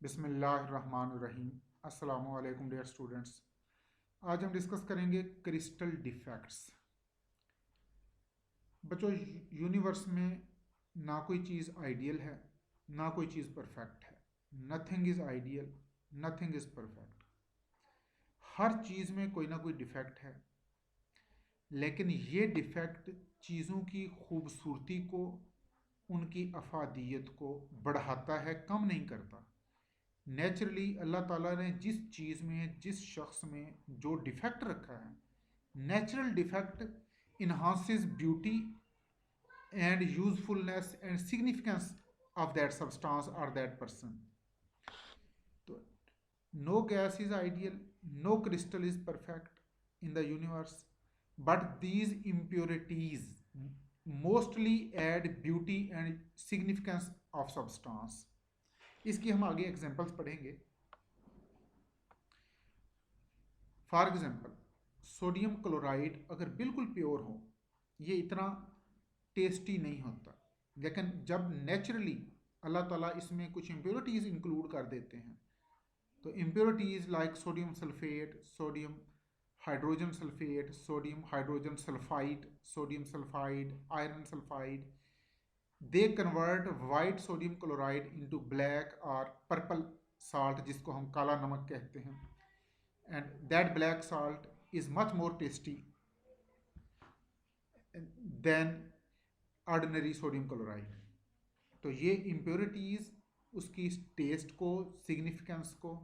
बिस्मिल्लाहिर्रहमानिर्रहीम। अस्सलामु अलैकुम डियर स्टूडेंट्स। आज हम डिस्कस करेंगे क्रिस्टल डिफेक्ट्स। बच्चों, यूनिवर्स में ना कोई चीज़ आइडियल है ना कोई चीज़ परफेक्ट है। Nothing is ideal, nothing is perfect. हर चीज़ में कोई ना कोई डिफेक्ट है, लेकिन ये डिफेक्ट चीज़ों की खूबसूरती को, उनकी अफादियत को बढ़ाता है, कम नहीं करता। नेचुरली अल्लाह ताला ने जिस चीज़ में, जिस शख्स में जो डिफेक्ट रखा है, natural defect enhances beauty and usefulness and significance of that substance और दैट पर्सन। तो no gas is ideal, no crystal is perfect in the universe, but these impurities mostly add beauty and significance of substance. इसकी हम आगे examples पढ़ेंगे। For example, sodium chloride अगर बिल्कुल pure हो, ये इतना टेस्टी नहीं होता, लेकिन जब नेचुरली अल्लाह ताला इसमें कुछ इम्प्योरिटीज़ इंक्लूड कर देते हैं, तो impurities like sodium sulphate, sodium hydrogen sulphate, sodium hydrogen sulphide, sodium sulphide, iron sulphide, they convert white sodium chloride into black और पर्पल साल्ट, जिसको हम काला नमक कहते हैं, and that black salt is much more tasty than ordinary sodium chloride. तो ये impurities उसकी टेस्ट को, सिग्निफिकेंस को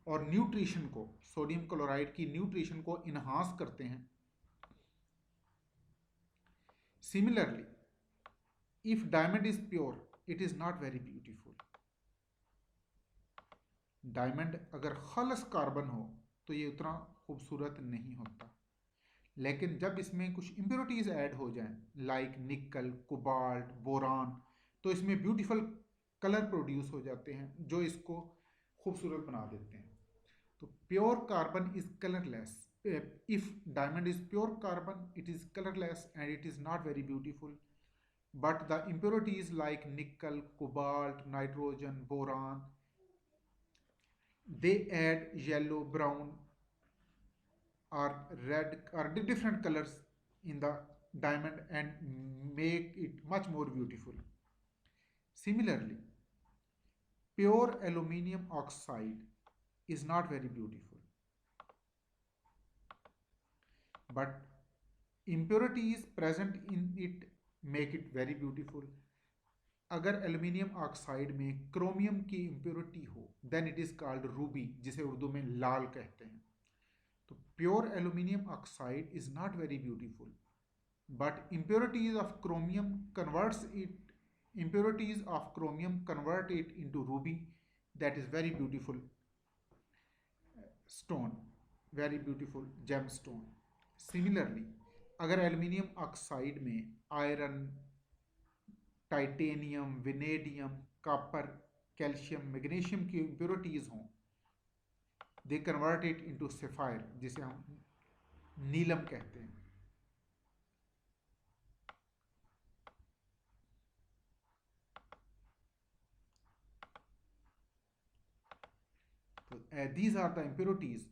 और न्यूट्रिशन को, सोडियम क्लोराइड की न्यूट्रिशन को इन्हांस करते हैं। Similarly, if diamond is pure, it is not very beautiful. Diamond अगर खालस कार्बन हो तो ये उतना खूबसूरत नहीं होता, लेकिन जब इसमें कुछ इम्प्योरिटीज ऐड हो जाएं लाइक निकल, कोबाल्ट, बोरान, तो इसमें ब्यूटीफुल कलर प्रोड्यूस हो जाते हैं जो इसको खूबसूरत बना देते हैं। तो pure carbon is colourless. If diamond is pure carbon, it is colourless and it is not very beautiful, but the impurities like nickel, cobalt, nitrogen, boron, they add yellow, brown or red or different colors in the diamond and make it much more beautiful. Similarly, pure aluminium oxide is not very beautiful, but impurities present in it make it very beautiful. अगर aluminium oxide में chromium की impurity हो, then it is called ruby, जिसे उर्दू में लाल कहते हैं। तो pure aluminium oxide is not very beautiful, but impurities of chromium convert it into ruby, that is very beautiful stone, very beautiful gemstone. Similarly, अगर aluminium oxide में iron, titanium, vanadium, copper, calcium, magnesium की impurities हों, they convert it into sapphire, जिसे हम नीलम कहते हैं। These are the impurities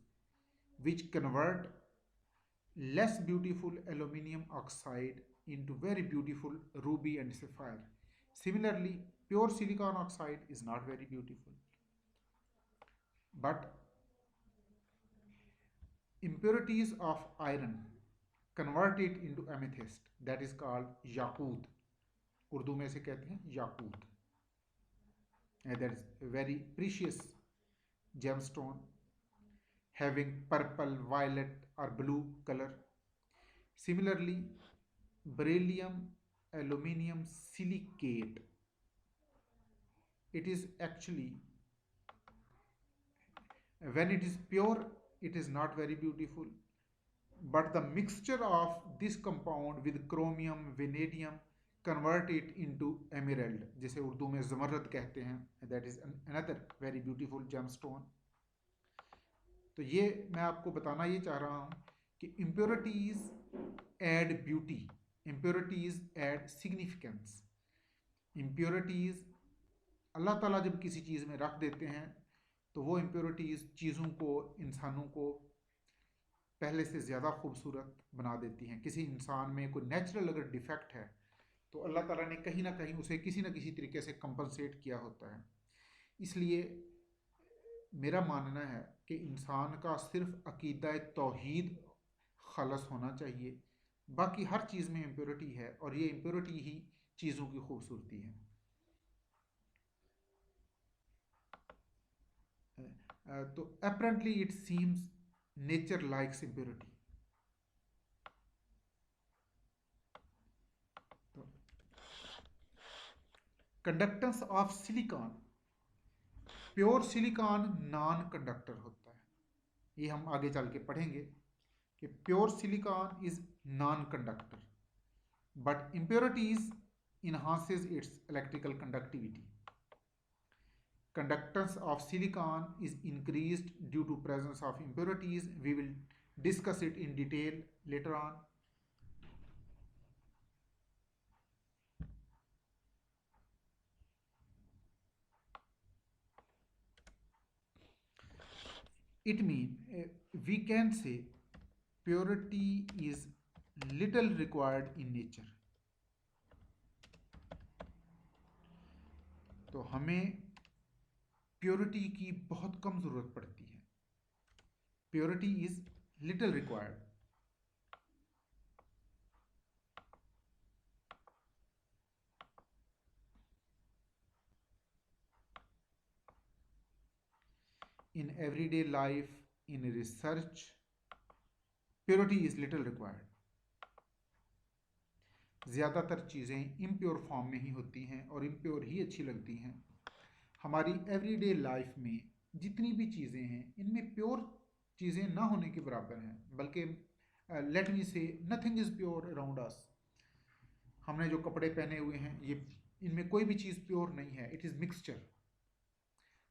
which convert less beautiful aluminium oxide into very beautiful ruby and sapphire. Similarly, pure silicon oxide is not very beautiful, but impurities of iron convert it into amethyst, that is called yakut. Urdu में से कहते हैं याकूत, and that is a very precious gemstone having purple, violet or blue color. Similarly, beryllium aluminium silicate, it is actually, when it is pure, it is not very beautiful, but the mixture of this compound with chromium, vanadium convert it into emerald, जिसे उर्दू में जमरद कहते हैं, that is another very beautiful gemstone. तो ये मैं आपको बताना ये चाह रहा हूँ कि impurities add beauty, impurities add significance, impurities अल्लाह ताला जब किसी चीज़ में रख देते हैं तो वो इम्प्योरिटीज़ चीज़ों को, इंसानों को पहले से ज़्यादा खूबसूरत बना देती हैं। किसी इंसान में कोई नेचुरल अगर डिफेक्ट है तो अल्लाह ताला ने कहीं ना कहीं उसे किसी न किसी तरीके से कंपनसेट किया होता है। इसलिए मेरा मानना है कि इंसान का सिर्फ अकीदा तौहीद खालस होना चाहिए, बाकी हर चीज़ में इम्प्योरिटी है और ये इम्प्योरिटी ही चीज़ों की खूबसूरती है। तो apparently it seems nature likes impurity. तो conductance of silicon, pure silicon non conductor होता है। ये हम आगे चल के पढ़ेंगे कि pure silicon is non conductor but impurities enhances its electrical conductivity. Conductance of silicon is increased due to presence of impurities. We will discuss it in detail later on. It means we can say purity is little required in nature. तो हमें purity की बहुत कम ज़रूरत पड़ती है। Purity is little required. In everyday life, in research, purity is little required. ज़्यादातर चीज़ें impure form में ही होती हैं और इम्प्योर ही अच्छी लगती हैं। हमारी एवरीडे लाइफ में जितनी भी चीज़ें हैं इनमें प्योर चीज़ें ना होने के बराबर हैं, बल्कि लेट मी से nothing is pure around us. हमने जो कपड़े पहने हुए हैं ये, इनमें कोई भी चीज़ प्योर नहीं है, इट इज़ मिक्सचर।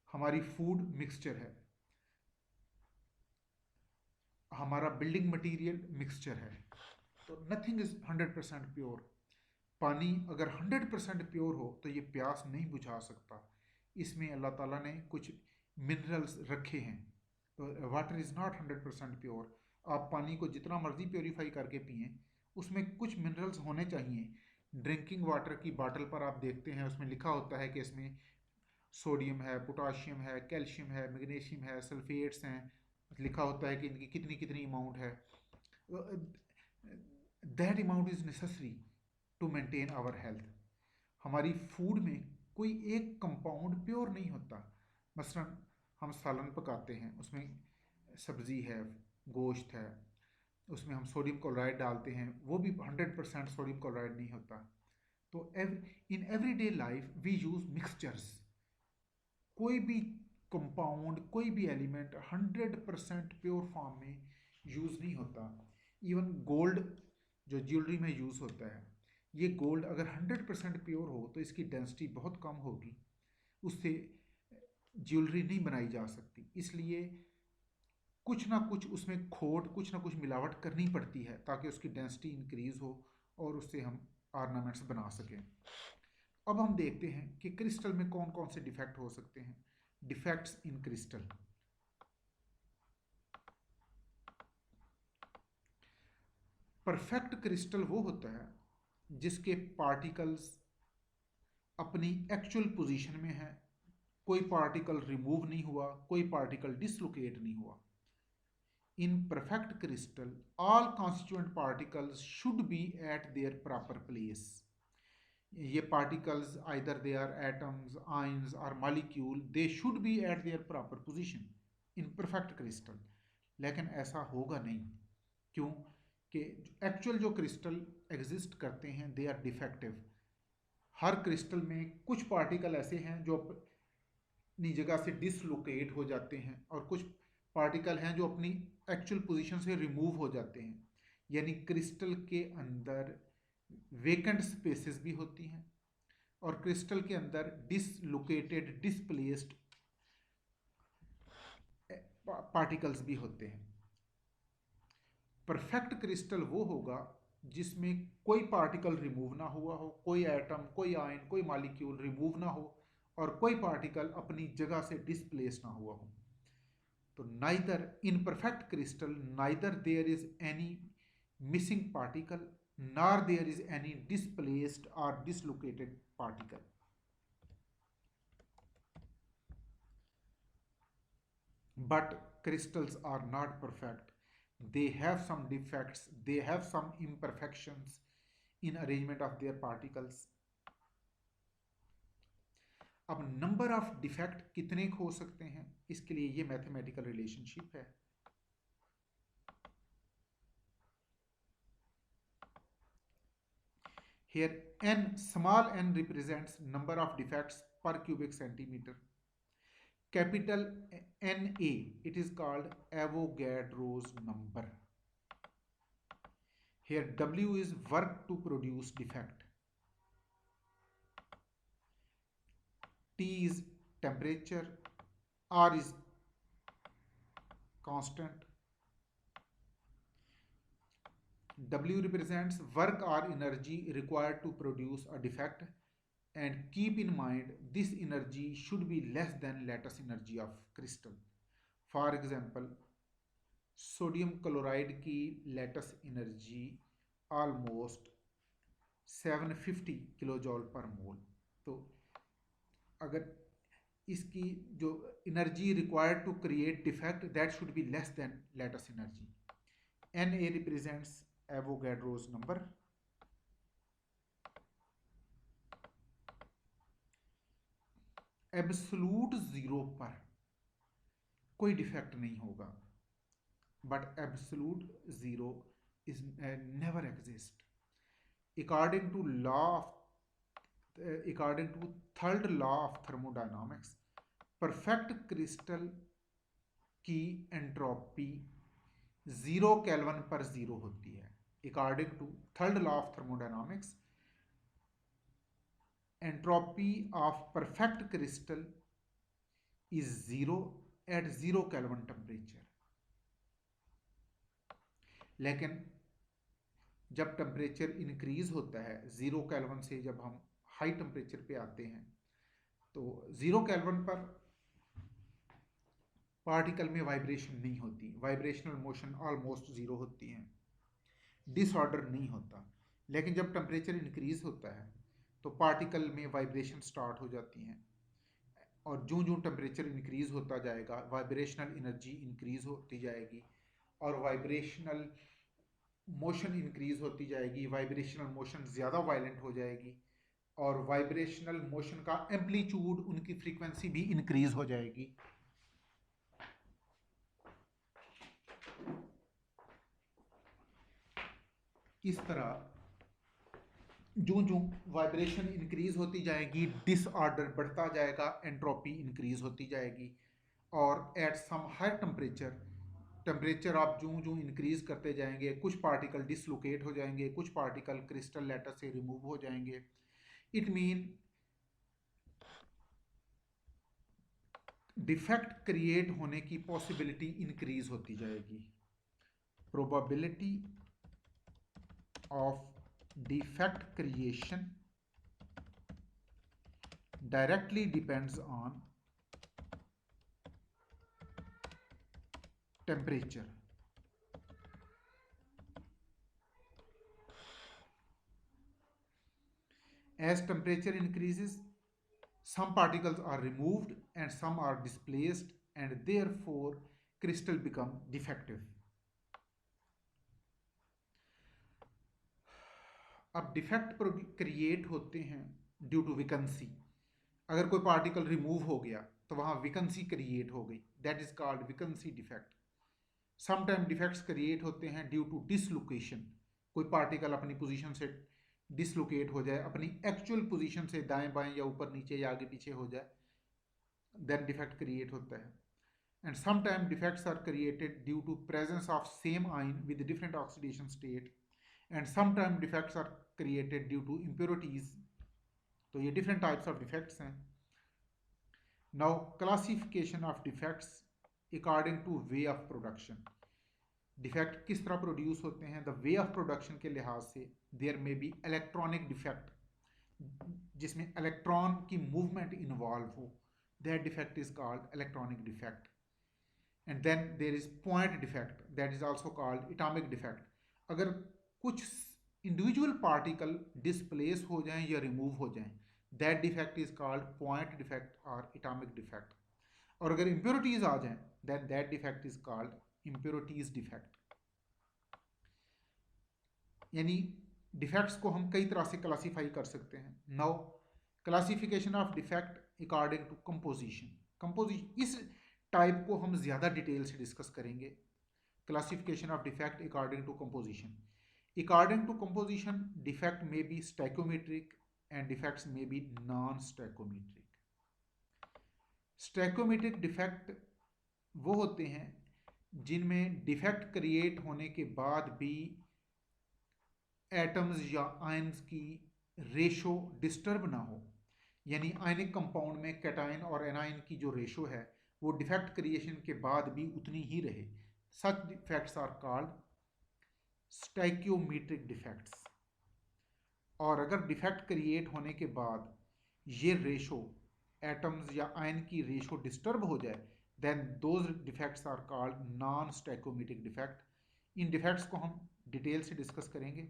हमारी फूड मिक्सचर है, हमारा बिल्डिंग मटेरियल मिक्सचर है। तो नथिंग इज़ 100% प्योर। पानी अगर 100% प्योर हो तो ये प्यास नहीं बुझा सकता। इसमें अल्लाह ताला ने कुछ मिनरल्स रखे हैं। तो वाटर इज़ नॉट 100% प्योर। आप पानी को जितना मर्जी प्योरीफाई करके पिएं, उसमें कुछ मिनरल्स होने चाहिए। ड्रिंकिंग वाटर की बाटल पर आप देखते हैं उसमें लिखा होता है कि इसमें सोडियम है, पोटाशियम है, कैल्शियम है, मैग्नीशियम है, सल्फेट्स हैं, लिखा होता है कि इनकी कितनी कितनी अमाउंट है। That amount is necessary to maintain our health. हमारी फूड में कोई एक कंपाउंड प्योर नहीं होता। मसलन हम सालन पकाते हैं, उसमें सब्ज़ी है, गोश्त है, उसमें हम सोडियम क्लोराइड डालते हैं, वो भी 100% सोडियम क्लोराइड नहीं होता। तो in everyday life we use mixtures. कोई भी कंपाउंड, कोई भी एलिमेंट 100% प्योर फॉर्म में यूज़ नहीं होता। इवन गोल्ड जो ज्वेलरी में यूज़ होता है, ये गोल्ड अगर 100% प्योर हो तो इसकी डेंसिटी बहुत कम होगी, उससे ज्वेलरी नहीं बनाई जा सकती। इसलिए कुछ ना कुछ उसमें खोट, कुछ ना कुछ मिलावट करनी पड़ती है ताकि उसकी डेंसिटी इंक्रीज हो और उससे हम ऑर्नामेंट्स बना सकें। अब हम देखते हैं कि क्रिस्टल में कौन कौन से डिफेक्ट हो सकते हैं। Defects in crystal. Perfect crystal वो होता है जिसके पार्टिकल्स अपनी एक्चुअल पोजीशन में है, कोई पार्टिकल रिमूव नहीं हुआ, कोई पार्टिकल डिसलोकेट नहीं हुआ। In perfect crystal, all constituent particles should be at their proper place. ये particles either they are atoms, ions or molecule, they should be at their proper position in perfect crystal. लेकिन ऐसा होगा नहीं। क्यों? कि actual जो crystal exist करते हैं दे आर डिफेक्टिव। हर क्रिस्टल में कुछ पार्टिकल ऐसे हैं जो अपनी जगह से डिसलोकेट हो जाते हैं और कुछ पार्टिकल हैं जो अपनी एक्चुअल पोजीशन से रिमूव हो जाते हैं। यानी क्रिस्टल के अंदर वेकेंट स्पेसेस भी होती हैं और क्रिस्टल के अंदर डिसलोकेटेड, डिसप्लेस्ड पार्टिकल्स भी होते हैं। परफेक्ट क्रिस्टल वो होगा जिसमें कोई पार्टिकल रिमूव ना हुआ हो, कोई एटम, कोई आयन, कोई मॉलिक्यूल रिमूव ना हो और कोई पार्टिकल अपनी जगह से डिस्प्लेस ना हुआ हो। तो neither in perfect crystal neither there is any missing particle nor there is any displaced और dislocated particle. But crystals are not perfect. They have some defects, they have some imperfections in arrangement of their particles. अब number of defect कितने हो सकते हैं, इसके लिए ये mathematical relationship है। Here n, small n represents number of defects per cubic centimeter. Capital Na, it is called Avogadro's number. Here W is work to produce defect. T is temperature. R is constant. W represents work or energy required to produce a defect, and keep in mind this energy should be less than lattice energy of crystal. For example, sodium chloride की lattice energy almost 750 kilojoule per mole. तो अगर इसकी जो energy required to create defect that should be less than lattice energy. Na represents Avogadro's number. Absolute zero पर कोई defect नहीं होगा, but absolute zero is never exist according to third law of thermodynamics। Perfect crystal की entropy 0 kelvin पर 0 होती है। According to third law of thermodynamics, entropy of perfect crystal is 0 at 0 kelvin temperature. लेकिन जब temperature increase होता है 0 kelvin से, जब हम हाई टेम्परेचर पे आते हैं, तो 0 केल्विन पर पार्टिकल में वाइब्रेशन नहीं होती, वाइब्रेशनल मोशन ऑलमोस्ट 0 होती है, डिसऑर्डर नहीं होता। लेकिन जब टेम्परेचर इंक्रीज होता है तो पार्टिकल में वाइब्रेशन स्टार्ट हो जाती हैं, और जो जो टेम्परेचर इंक्रीज होता जाएगा वाइब्रेशनल एनर्जी इंक्रीज होती जाएगी, और वाइब्रेशनल मोशन इंक्रीज होती जाएगी, वाइब्रेशनल मोशन ज़्यादा वायलेंट हो जाएगी, और वाइब्रेशनल मोशन का एम्पलीट्यूड, उनकी फ्रीक्वेंसी भी इंक्रीज हो जाएगी। इस तरह जो जो वाइब्रेशन इंक्रीज होती जाएगी डिसऑर्डर बढ़ता जाएगा, एंट्रोपी इंक्रीज होती जाएगी, और एट सम हायर टेम्परेचर आप जो इंक्रीज करते जाएंगे कुछ पार्टिकल डिसलोकेट हो जाएंगे, कुछ पार्टिकल क्रिस्टल लैटिस से रिमूव हो जाएंगे। इट मीन डिफेक्ट क्रिएट होने की पॉसिबिलिटी इंक्रीज होती जाएगी। Probability of defect creation directly depends on temperature। As temperature increases, some particles are removed and some are displaced, and therefore crystal become defective। अब defect create होते हैं due to विकेंसी। अगर कोई पार्टिकल रिमूव हो गया तो वहाँ विकेंसी क्रिएट हो गई, that is called vacancy defect. Sometime defects create होते हैं ड्यू टू डिसलोकेशन, कोई पार्टिकल अपनी पोजीशन से डिसलोकेट हो जाए, अपनी एक्चुअल पोजीशन से दाएं बाएं या ऊपर नीचे या आगे पीछे हो जाए, देन डिफेक्ट क्रिएट होता है। And sometime defects are created due to presence of same ion with different oxidation state, and sometimes defects are created due to impurities। तो ये different types of defects हैं। Now classification of defects according to way of production। Defect किस तरह produce होते हैं, the way of production के लिहाज से there may be electronic defect. जिसमें इलेक्ट्रॉन की मूवमेंट इन्वॉल्व हो, that defect is called electronic defect. And then there is point defect, that is also called atomic defect. अगर कुछ इंडिविजुअल पार्टिकल डिस्प्लेस हो जाएं या रिमूव हो जाएं, that defect is called point defect और एटॉमिक डिफेक्ट. और अगर इम्प्योरिटीज आ जाएं, then that defect is called impurities defect. यानी डिफेक्ट्स को हम कई तरह से क्लासीफाई कर सकते हैं. Now classification of defect according to composition. Composition इस टाइप को हम ज़्यादा डिटेल से डिस्कस करेंगे. Classification of defect according to composition. According to composition defect may be stoichiometric and defects may B non स्टैकोमेट्रिक. स्टैकोमेट्रिक defect वो होते हैं जिनमें डिफेक्ट क्रिएट होने के बाद भी एटम्स या आयन्स की रेशो डिस्टर्ब ना हो. यानी आयनिक कंपाउंड में कैटायन और एनायन की जो रेशो है वो डिफेक्ट क्रिएशन के बाद भी उतनी ही रहे. Such defects are called stoichiometric defects. और अगर डिफेक्ट क्रिएट होने के बाद ये रेशो एटम्स या आयन की रेशो डिस्टर्ब हो जाए, then those defects are called non stoichiometric defect. इन डिफेक्ट्स को हम डिटेल से डिस्कस करेंगे.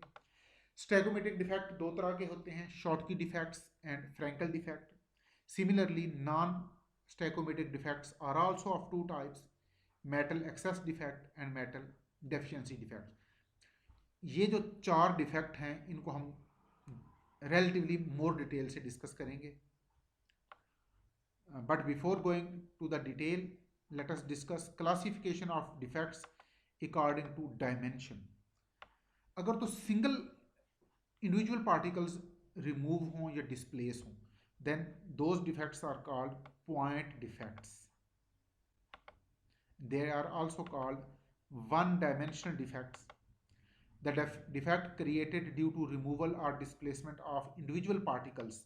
स्टैकोमेट्रिक डिफेक्ट दो तरह के होते हैं, Schottky defects and Frenkel defect. Similarly non stoichiometric defects are also of two types, metal excess defect and metal deficiency defect. ये जो चार डिफेक्ट हैं इनको हम relatively more डिटेल से डिस्कस करेंगे. But before going to the detail, let us discuss classification of defects according to dimension. अगर तो सिंगल इंडिविजुअल पार्टिकल्स रिमूव हों या डिस्प्लेस हों, then those defects are called point defects. They are also called one dimensional defects. The defect created due to removal or displacement of individual particles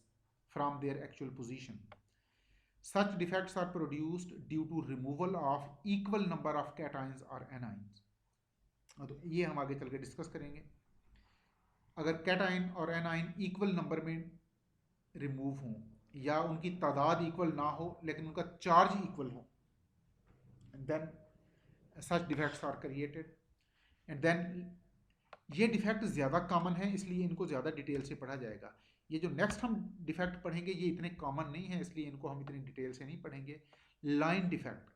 from their actual position. Such defects are produced due to removal of equal number of cations or anions. तो ये हम आगे चल के discuss करेंगे. अगर cation और anion equal number में रिमूव हों या उनकी तादाद इक्वल ना हो लेकिन उनका चार्ज इक्वल हो, then such defects are created. And then ये डिफेक्ट ज़्यादा कॉमन है इसलिए इनको ज़्यादा डिटेल से पढ़ा जाएगा. ये जो नेक्स्ट हम डिफेक्ट पढ़ेंगे ये इतने कॉमन नहीं है इसलिए इनको हम इतनी डिटेल से नहीं पढ़ेंगे. Line defect.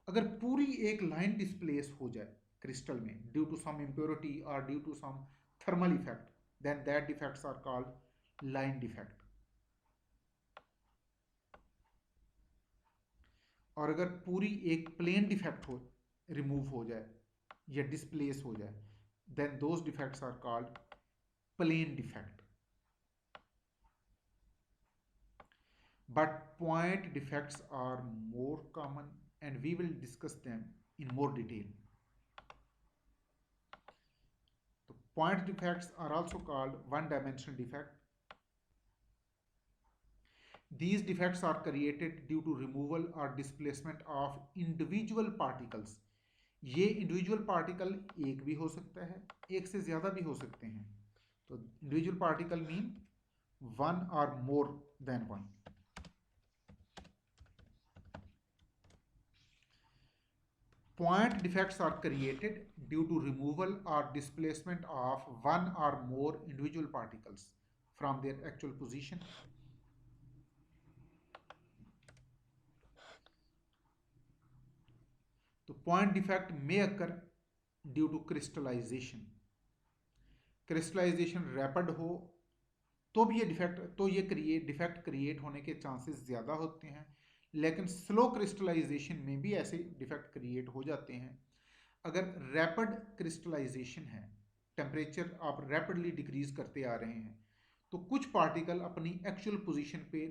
अगर पूरी एक लाइन डिस्प्लेस हो जाए क्रिस्टल में ड्यू टू सम इम्प्योरिटी और due to some thermal effect, then that defects are called line defect. और अगर पूरी एक प्लेन डिफेक्ट हो रिमूव हो जाए या डिस्प्लेस हो जाए, then those defects are called plane defect. But point defects are more common and we will discuss them in more detail. So point defects are also called one-dimensional defect. These defects are created due to removal or displacement of individual particles. ये individual particle एक भी हो सकता है, एक से ज़्यादा भी हो सकते हैं. तो इंडिविजुअल पार्टिकल मीन वन और more than one. Point defects are created due to removal or displacement of one or more individual particles from their actual position. तो पॉइंट डिफेक्ट में occur due to crystallization. Crystallization rapid हो तो भी ये defect क्रिएट होने के chances ज़्यादा होते हैं, लेकिन स्लो क्रिस्टलाइजेशन में भी ऐसे डिफेक्ट क्रिएट हो जाते हैं. अगर रैपिड क्रिस्टलाइजेशन है, टेम्परेचर आप रैपिडली डिक्रीज करते आ रहे हैं, तो कुछ पार्टिकल अपनी एक्चुअल पोजीशन पे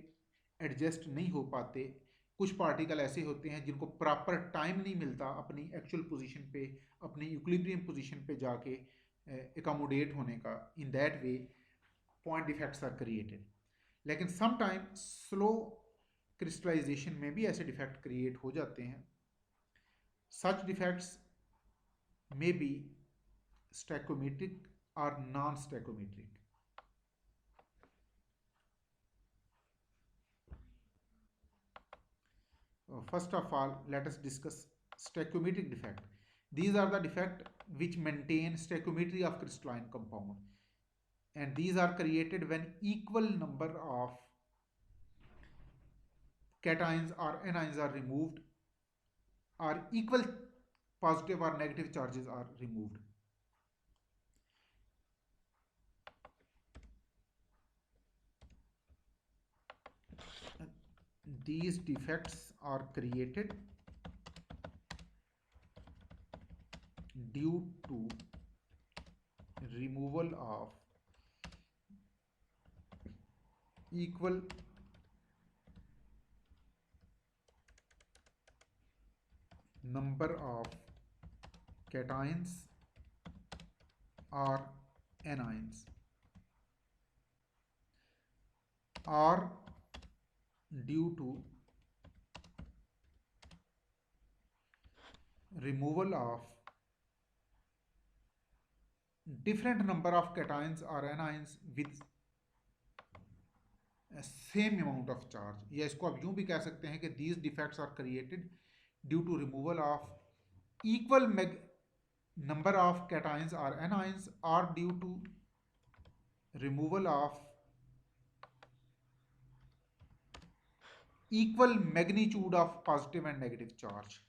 एडजस्ट नहीं हो पाते. कुछ पार्टिकल ऐसे होते हैं जिनको प्रॉपर टाइम नहीं मिलता अपनी एक्चुअल पोजीशन पे, अपनी इक्विलिब्रियम पोजीशन पे जाके एकोमोडेट होने का. In that way point defects are created. लेकिन सम टाइम स्लो क्रिस्टलाइजेशन में भी ऐसे डिफेक्ट क्रिएट हो जाते हैं. सच डिफेक्ट्स मे बी स्टैकोमेट्रिक और non स्टैकोमेट्रिक. first of all, let us discuss stoichiometric defect. These are the defects which maintain stoichiometry of crystalline compound, and these are created when equal number of cations or anions are removed, or equal positive or negative charges are removed. These defects are created due to removal of equal number of cations or anions, or due to removal of different number of cations or anions with same amount of charge, या इसको आप यूं भी कह सकते हैं कि these defects are created due to removal of equal number of cations or anions, or due to removal of equal magnitude of positive and negative charge.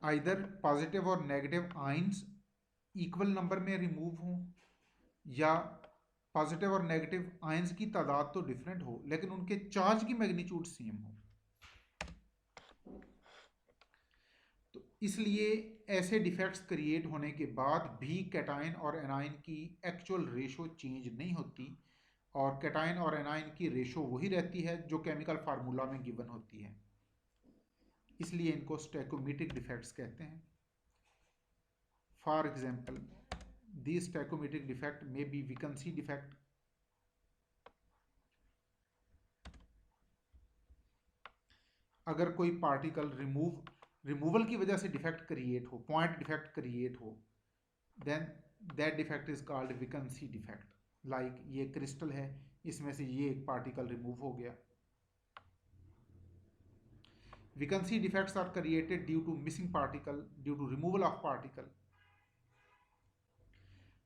Either positive और नेगेटिव आइंस इक्वल नंबर में remove हों, या positive और negative ions की तादाद तो different हो लेकिन उनके चार्ज की मैग्नीट्यूड सेम हो। तो इसलिए ऐसे डिफेक्ट्स क्रिएट होने के बाद भी कैटायन और एनायन की एक्चुअल रेशो चेंज नहीं होती, और कैटायन और एनायन की रेशो वही रहती है जो केमिकल फार्मूला में गिवन होती है, इसलिए इनको स्टोइकोमेट्रिक डिफेक्ट्स कहते हैं। For example, this stoichiometric defect may be vacancy defect, अगर कोई पार्टिकल रिमूवल की वजह से डिफेक्ट क्रिएट हो, पॉइंट डिफेक्ट क्रिएट हो, then that defect is called vacancy defect. Like ये क्रिस्टल है, इसमें से ये एक पार्टिकल रिमूव हो गया। Vacancy defects are created due to missing particle, due to removal of particle.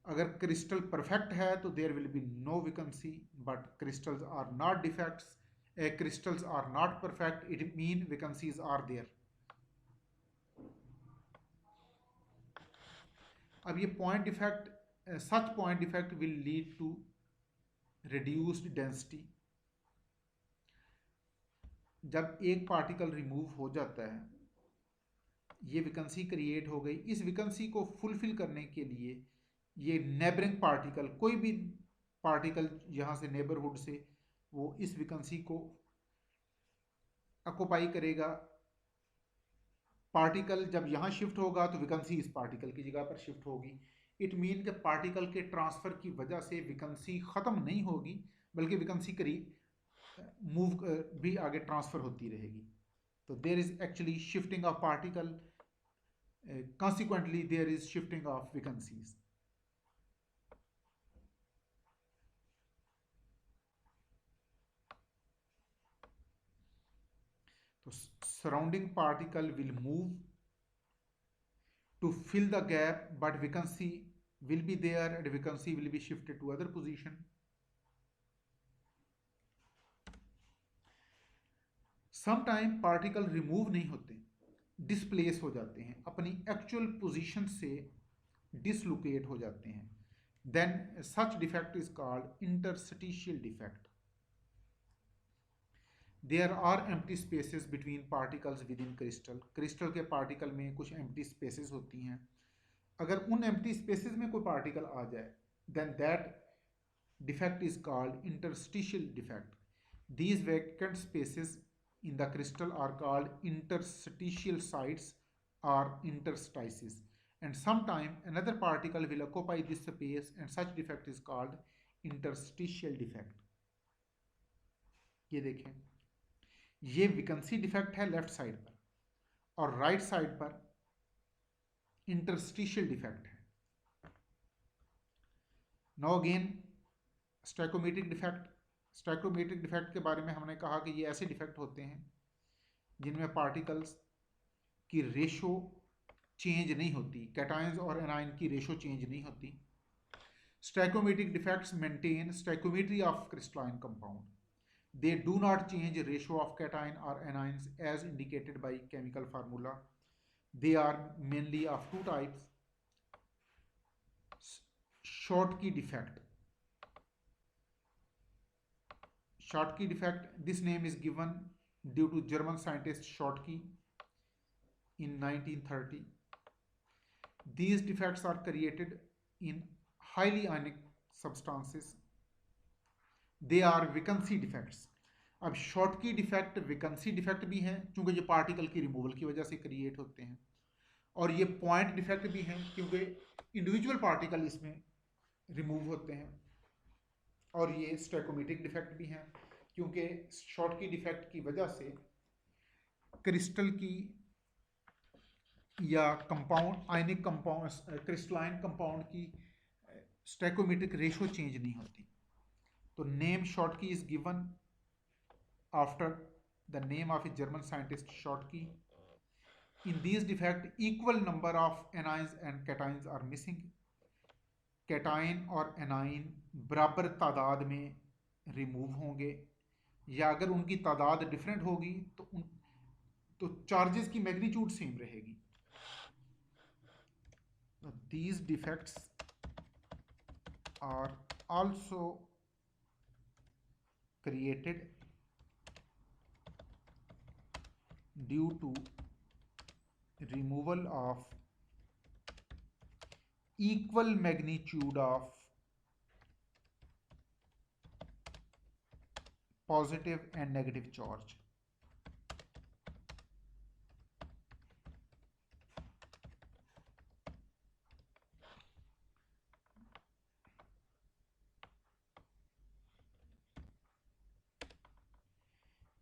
अगर क्रिस्टल परफेक्ट है तो there will be no vacancy, but crystals are not defects, crystals are not perfect, it mean vacancies are there. अब ये point defect, such point defect will lead to reduced density. जब एक particle remove हो जाता है, ये vacancy create हो गई, इस वैकेंसी को फुलफिल करने के लिए ये नेबरिंग पार्टिकल, कोई भी पार्टिकल यहाँ से नेबरहुड से, वो इस वैकेंसी को ऑक्युपाई करेगा। पार्टिकल जब यहाँ शिफ्ट होगा तो वैकेंसी इस पार्टिकल की जगह पर शिफ्ट होगी। इट मीन कि पार्टिकल के ट्रांसफर की वजह से वैकेंसी खत्म नहीं होगी, बल्कि वैकेंसी मूव भी आगे ट्रांसफर होती रहेगी। तो there is actually shifting of particle, consequently there is shifting of vacancies. So surrounding particle will move to fill the gap, but vacancy will be there and vacancy will be shifted to other position. Sometime particle remove नहीं होते, displace हो जाते हैं, अपनी actual position से dislocate हो जाते हैं। Then such defect is called interstitial defect. There are empty spaces between particles within crystal. Crystal के पार्टिकल में कुछ एम्प्टी स्पेसेस होती हैं। अगर उन एम्प्टी स्पेसेस में कोई पार्टिकल आ जाए, then that defect is called interstitial defect. These vacant spaces in the crystal are called interstitial sites or interstices, and sometime another particle will occupy this space and such defect is called interstitial defect. ये देखें, ये vacancy defect है left side पर, और right side पर interstitial defect है। Now again stoichiometric defect. Stoichiometric defect के बारे में हमने कहा कि ये ऐसे डिफेक्ट होते हैं जिनमें पार्टिकल्स की रेशो चेंज नहीं होती, कैटायंस और एनायन की रेशो चेंज नहीं होती। Stoichiometric defects maintain stoichiometry of crystalline compound. They do not change ratio of cation or anions as indicated by chemical formula. They are mainly of two types. Schottky defect. Schottky defect, this name is given due to German scientist Schottky in 1930. These defects are created in highly ionic substances. They are vacancy defects. अब Schottky defect vacancy defect भी हैं क्योंकि ये particle की removal की वजह से create होते हैं, और ये पॉइंट डिफेक्ट भी हैं क्योंकि इंडिविजुअल पार्टिकल इसमें रिमूव होते हैं, और ये स्टैकोमेट्रिक डिफेक्ट भी हैं क्योंकि शॉर्टकी डिफेक्ट की वजह से क्रिस्टल की या compound ionic compound crystalline compound की स्टैकोमेट्रिक रेशो चेंज नहीं होती. तो name Schottky is given after the name of a German scientist Schottky. In these defects, equal number of anions and cations are missing. Cation और A9 बराबर तादाद में remove होंगे, या अगर उनकी तादाद डिफरेंट होगी तो चार्जेस की मैग्नीट्यूड सेम रहेगी. These defects are also created due to removal of equal magnitude of positive and negative charge.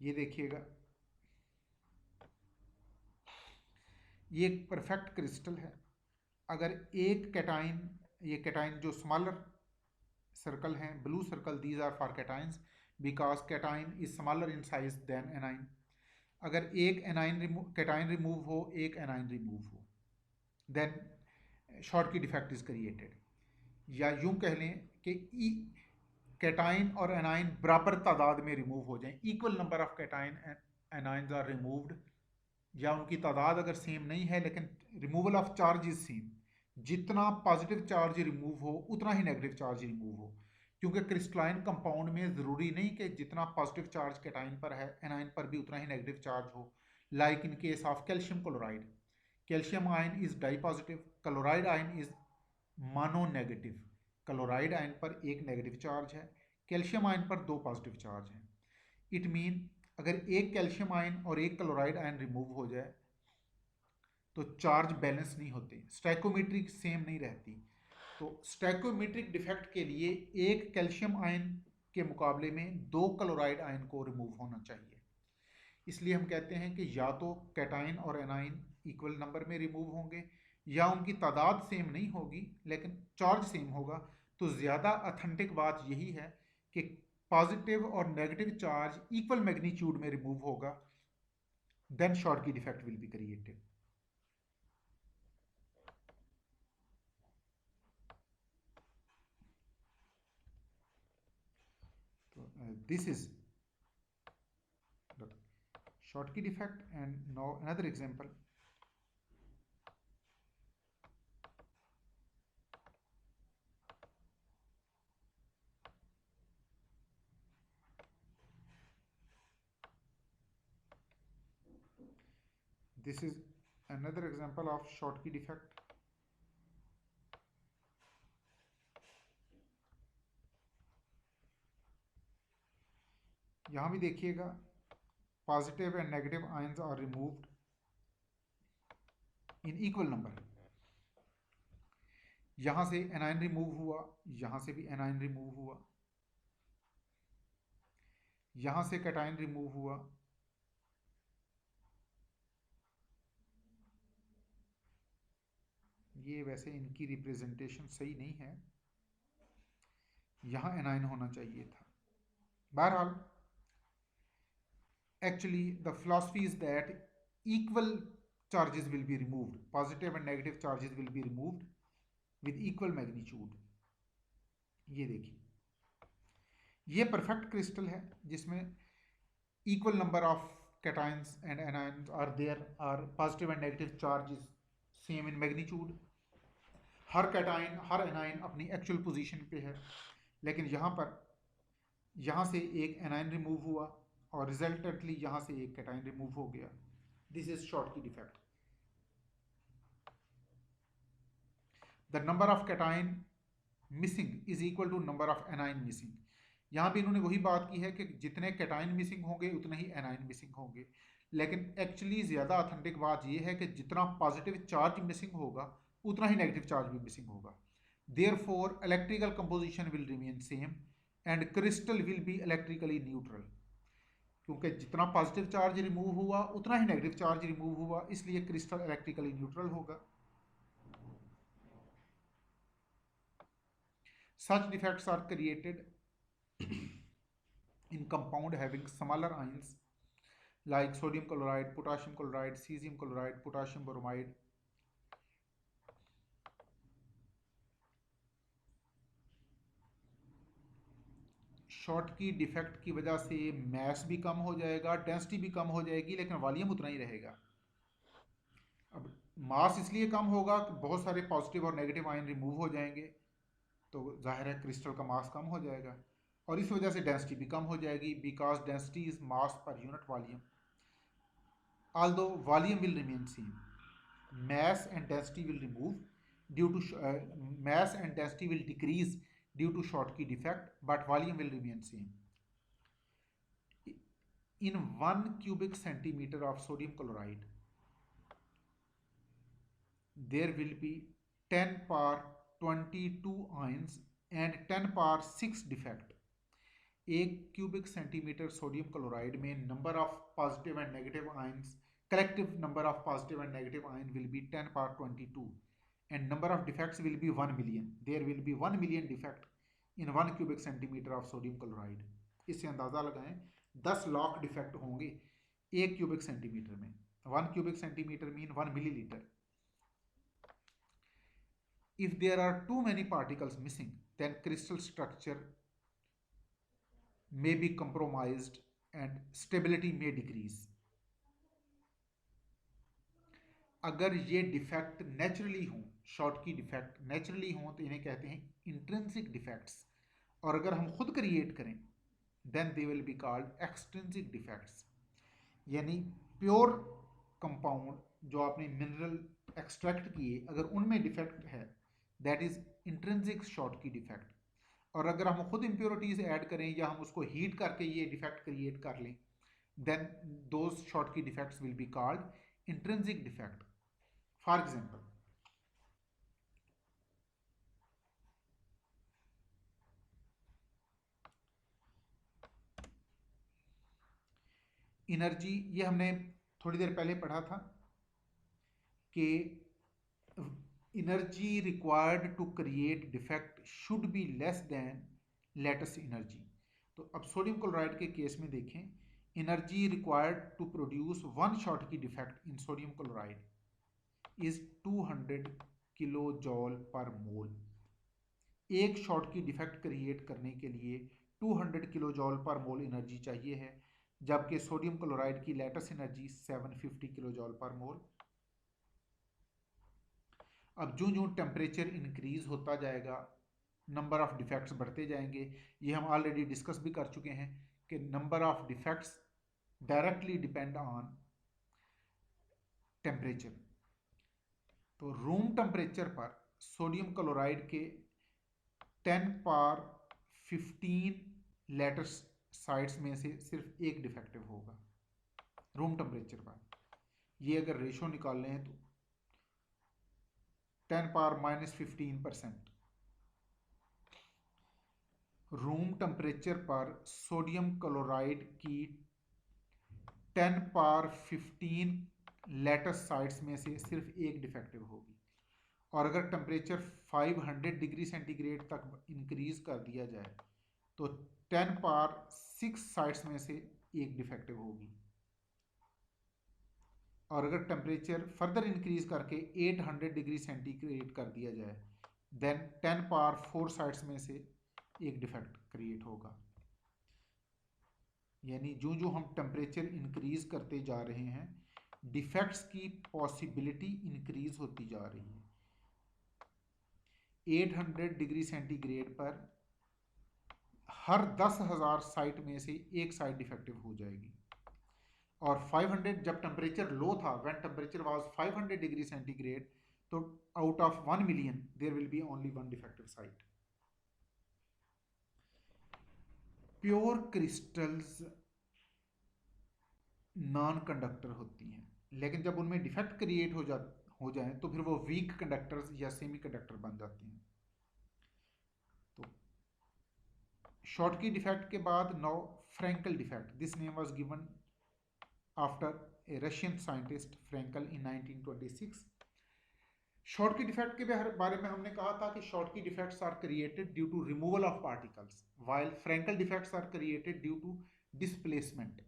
ये देखिएगा, ये एक परफेक्ट क्रिस्टल है. अगर एक कैटाइन, ये कैटाइन जो स्मॉलर सर्कल हैं, blue circle, these are for cations because cation is smaller in size than anion. अगर एक कैटाइन रिमूव हो, एक एनाइन रिमूव हो, then Schottky defect is created. या यूं कह लें कि कैटाइन और एनाइन बराबर तादाद में रिमूव हो जाएं, equal number of cation and anions are removed, या उनकी तादाद अगर सेम नहीं है लेकिन removal of charge is same. जितना पॉजिटिव चार्ज रिमूव हो उतना ही नेगेटिव चार्ज रिमूव हो, क्योंकि क्रिस्टलाइन कंपाउंड में ज़रूरी नहीं कि जितना पॉजिटिव चार्ज कैटाइन पर है एनाइन पर भी उतना ही नेगेटिव चार्ज हो. Like in case of calcium chloride, calcium ion is di positive, chloride ion is mono negative. Chloride ion पर एक नेगेटिव चार्ज है, कैल्शियम आयन पर दो पॉजिटिव चार्ज हैं. इट मीन अगर एक कैल्शियम आयन और एक क्लोराइड आयन रिमूव हो जाए तो चार्ज बैलेंस नहीं होते, स्टैकोमेट्रिक सेम नहीं रहती. तो स्टैकोमेट्रिक डिफेक्ट के लिए एक कैल्शियम आयन के मुकाबले में दो क्लोराइड आयन को रिमूव होना चाहिए. इसलिए हम कहते हैं कि या तो कैटाइन और एनाइन इक्वल नंबर में रिमूव होंगे, या उनकी तादाद सेम नहीं होगी लेकिन चार्ज सेम होगा. तो ज़्यादा ऑथेंटिक बात यही है कि पॉजिटिव और नेगेटिव चार्ज इक्वल मैग्नीट्यूड में रिमूव होगा, then Schottky defect will be created. तो this is the Schottky defect. And now another example. This is another example of Schottky defect. यहाँ भी देखिएगा, positive and negative ions are removed in equal number. यहाँ से A9 remove हुआ, यहाँ से भी एनाइन रिमूव हुआ, यहाँ से कैटाइन रिमूव हुआ, ये वैसे इनकी रिप्रेजेंटेशन सही नहीं है, यहाँ एनाइन होना चाहिए था। बहरहाल actually the philosophy is that equal charges will be removed, positive and negative charges will be removed with equal magnitude। ये देखिए, ये परफेक्ट क्रिस्टल है जिसमें equal number of cations and anions are there, are positive and negative charges same in magnitude। Her cation her A9 अपनी actual position पे है, लेकिन यहाँ से एक एनाइन रिमूव हुआ और रिजल्टेंटली यहाँ से एक कैटाइन रिमूव हो गया। This is Schottky defect. The number of cation missing is equal to number of anion missing. यहाँ भी इन्होंने वही बात की है कि जितने कैटाइन मिसिंग होंगे उतने ही एनाइन मिसिंग होंगे, लेकिन एक्चुअली ज़्यादा ऑथेंटिक बात यह है कि जितना पॉजिटिव चार्ज मिसिंग होगा उतना ही नेगेटिव चार्ज भी मिसिंग होगा। Therefore electrical composition will remain same and crystal will be electrically neutral. क्योंकि जितना पॉजिटिव चार्ज रिमूव हुआ उतना ही नेगेटिव चार्ज रिमूव हुआ, इसलिए क्रिस्टल इलेक्ट्रिकली न्यूट्रल होगा। Such defects are created in compound having smaller ions like sodium chloride, potassium chloride, cesium chloride, potassium bromide। Schottky defect की वजह से मैस भी कम हो जाएगा, डेंसिटी भी कम हो जाएगी, लेकिन वॉल्यूम उतना ही रहेगा। अब मास इसलिए कम होगा कि बहुत सारे पॉजिटिव और नेगेटिव आयन रिमूव हो जाएंगे, तो जाहिर है क्रिस्टल का मास कम हो जाएगा, और इस वजह से डेंसिटी भी कम हो जाएगी, because density is mass per unit volume. Although volume will remain same, mass and density will remove due to mass and density will decrease due to Schottky defect, but volume will remain same. In 1 cubic centimeter of sodium chloride, there will be 10 power 22 ions and 10 power 6 defect। 1 cubic centimeter sodium chloride में number of positive and negative ions, collective number of positive and negative ion will be 10 power 22 and number of defects will be 1 million। there will be 1 million defect in 1 cubic centimeter of sodium chloride। इससे अंदाज़ा लगाएं 10 lakh defect होंगे 1 cubic centimetre में। 1 cubic centimeter mean 1 milliliter। if there are too many particles missing, then crystal structure may be compromised and stability may decrease। अगर ये defect naturally हों, Schottky defect naturally हों, तो इन्हें कहते हैं इंट्रिंसिक डिफेक्ट्स, और अगर हम खुद क्रिएट करें then they will be called extrinsic defects. यानी प्योर कंपाउंड जो आपने मिनरल एक्सट्रैक्ट किए, अगर उनमें डिफेक्ट है that is intrinsic Schottky defect, और अगर हम खुद इम्प्योरिटीज ऐड करें या हम उसको हीट करके ये डिफेक्ट क्रिएट कर लें then those Schottky defects will be called intrinsic defect. For example, energy, ये हमने थोड़ी देर पहले पढ़ा था कि energy required to create defect should be less than lattice energy. तो अब सोडियम क्लोराइड के केस में देखें, energy required to produce 1 Schottky defect in sodium chloride is 200 kilo joule per mole. एक शॉर्टकी डिफेक्ट क्रिएट करने के लिए 200 kilo joule per मोल energy चाहिए है, जबकि सोडियम क्लोराइड की latest energy 750 kilo joule per मोल। अब जो जो टेम्परेचर इंक्रीज होता जाएगा नंबर ऑफ डिफेक्ट्स बढ़ते जाएंगे। ये हम ऑलरेडी डिस्कस भी कर चुके हैं कि number of defects directly depend on temperature. तो रूम टेम्परेचर पर सोडियम क्लोराइड के 10 पावर 15 लेटेस्ट साइड्स में से सिर्फ एक डिफेक्टिव होगा रूम टेम्परेचर पर। ये अगर रेशो निकाल लें तो 10 पावर -15%। रूम टेम्परेचर पर सोडियम क्लोराइड की 10 पावर 15 लेटेस्ट साइट्स में से सिर्फ एक डिफेक्टिव होगी, और अगर टेम्परेचर 500 डिग्री सेंटीग्रेड तक इंक्रीज कर दिया जाए तो 10 पावर 6 साइट्स में से एक डिफेक्टिव होगी, और अगर टेम्परेचर फर्दर इंक्रीज करके 800 डिग्री सेंटीग्रेड कर दिया जाए देन 10 पावर 4 साइट्स में से एक डिफेक्ट क्रिएट होगा। यानी जो जो हम टेम्परेचर इंक्रीज करते जा रहे हैं डिफेक्ट्स की पॉसिबिलिटी इंक्रीज होती जा रही है। 800 डिग्री सेंटीग्रेड पर हर 10,000 साइट में से एक साइट डिफेक्टिव हो जाएगी, और 500 जब टेम्परेचर लो था, when temperature was 500 degree centigrade, तो out of 1 million there will be only one defective site. Pure crystals non conductor होती हैं, लेकिन जब उनमें डिफेक्ट क्रिएट हो जाए तो फिर वो वीक कंडक्टर्स या सेमी कंडक्टर बन जाते हैं। तो शॉटकी डिफेक्ट के बाद now Frenkel defect, this name was given after a Russian scientist Frenkel in 1926। Schottky defect के बारे में हमने कहा था कि Schottky defects are created due to removal of particles, while Frenkel defects are created due to displacement.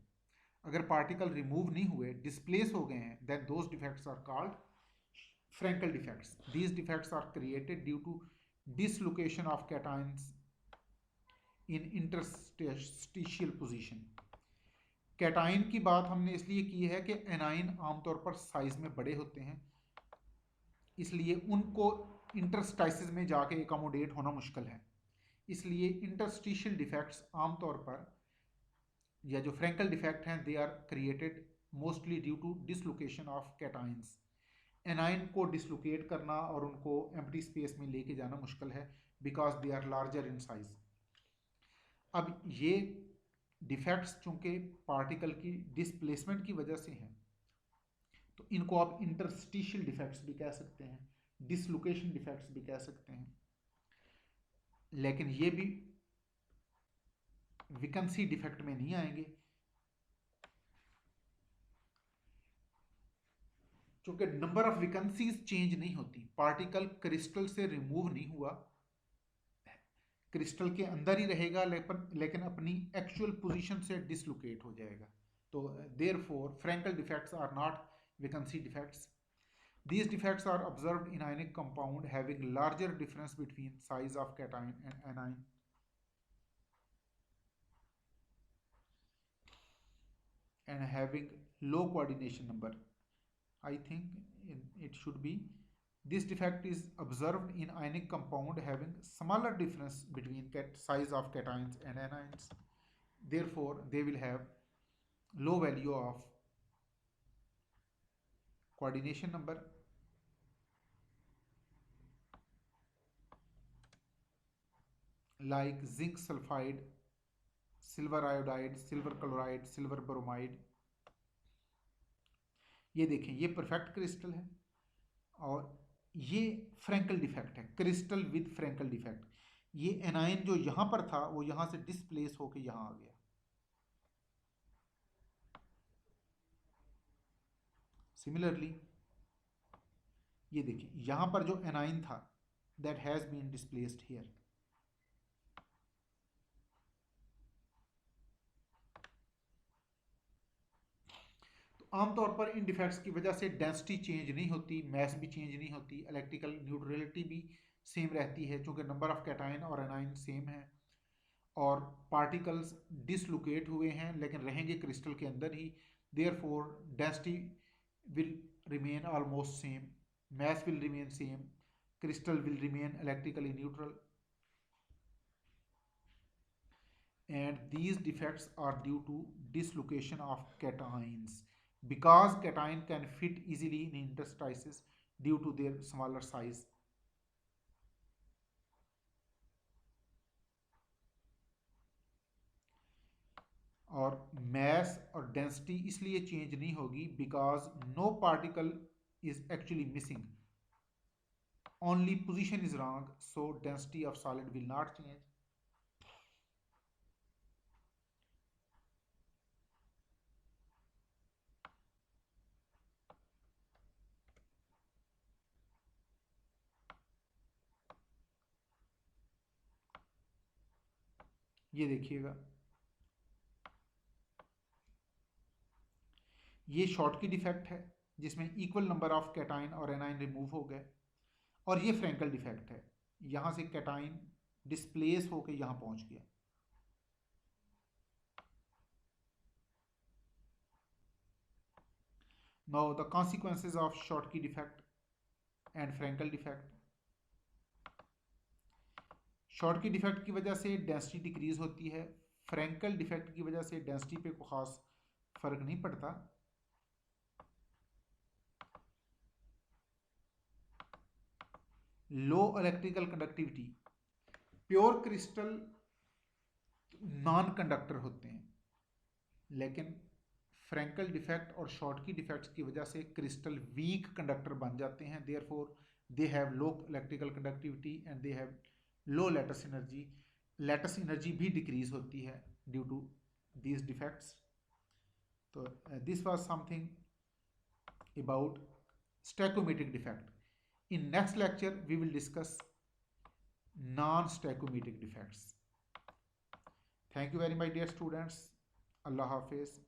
अगर particle remove नहीं हुए, डिस्प्लेस हो गए हैं, then those defects are called Frenkel defects. These defects are created due to dislocation of cations in interstitial position. Cation की बात हमने इसलिए की है कि एनाइन आमतौर पर साइज में बड़े होते हैं, इसलिए उनको इंटरस्टाइसिस में जाके एकोमोडेट होना मुश्किल है। इसलिए इंटरस्टिशियल डिफेक्ट्स आमतौर पर, या जो फ्रैंकल डिफेक्ट हैं, they are created mostly due to dislocation of cations. Anion को डिसलोकेट करना और उनको एम्प्टी स्पेस में लेके जाना मुश्किल है because they are larger in size. अब ये डिफेक्ट्स चूंकि पार्टिकल की डिस्प्लेसमेंट की वजह से हैं, तो इनको आप इंटरस्टिशियल डिफेक्ट्स भी कह सकते हैं, डिसलोकेशन डिफेक्ट्स भी कह सकते हैं, लेकिन ये भी विकेंसी डिफेक्ट में नहीं आएंगे क्योंकि नंबर ऑफ विकेंसीज चेंज नहीं होती। पार्टिकल क्रिस्टल से रिमूव नहीं हुआ, क्रिस्टल के अंदर ही रहेगा, लेकिन अपनी एक्चुअल पोजीशन से डिसलोकेट हो जाएगा। तो therefore Frenkel defects are not vacancy defects. These defects are observed in ionic compound having larger difference between size of cation and anion. And having low coordination number. I think it should be. This defect is observed in ionic compound having smaller difference between size of cations and anions. Therefore, they will have low value of coordination number. Like zinc sulfide, silver iodide, silver chloride, silver bromide. ये देखें, ये perfect crystal है और ये Frenkel defect है, crystal with Frenkel defect. ये A9 जो यहां पर था वो यहां से डिस्प्लेस होकर यहां आ गया। सिमिलरली ये देखिए, यहां पर जो एनाइन था that has been displaced here. आमतौर पर इन डिफेक्ट्स की वजह से डेंसिटी चेंज नहीं होती, मैस भी चेंज नहीं होती, इलेक्ट्रिकल न्यूट्रलिटी भी सेम रहती है क्योंकि नंबर ऑफ कैटाइन और एनाइन सेम है, और पार्टिकल्स डिसलोकेट हुए हैं लेकिन रहेंगे क्रिस्टल के अंदर ही। Therefore density will remain almost same, mass will remain same, crystal will remain electrically neutral, and these defects are due to dislocation of cations because cation can fit easily in interstices due to their smaller size. और mass और density इसलिए change नहीं होगी because no particle is actually missing, only position is wrong, so density of solid will not change. ये देखिएगा, ये Schottky defect है जिसमें इक्वल नंबर ऑफ कैटाइन और एनाइन रिमूव हो गए, और ये फ्रैंकल डिफेक्ट है, यहां से कैटाइन डिस्प्लेस होकर यहां पहुंच गया। Now the consequences of Schottky defect and Frenkel defect. Schottky defect की वजह से डेंसिटी डिक्रीज होती है, फ्रैंकल डिफेक्ट की वजह से डेंसिटी पे कोई खास फर्क नहीं पड़ता। Low electrical conductivity, pure crystal non conductor होते हैं, लेकिन फ्रैंकल डिफेक्ट और शॉर्टकी डिफेक्ट्स की वजह से क्रिस्टल वीक कंडक्टर बन जाते हैं, therefore they have low electrical conductivity and they have low lattice energy. Lattice energy भी डिक्रीज होती है ड्यू टू दीज डिफेक्ट्स। तो this was something about stoichiometric defect. In next lecture we will discuss non-stoichiometric defects. Thank you very much dear students. Allah Hafiz.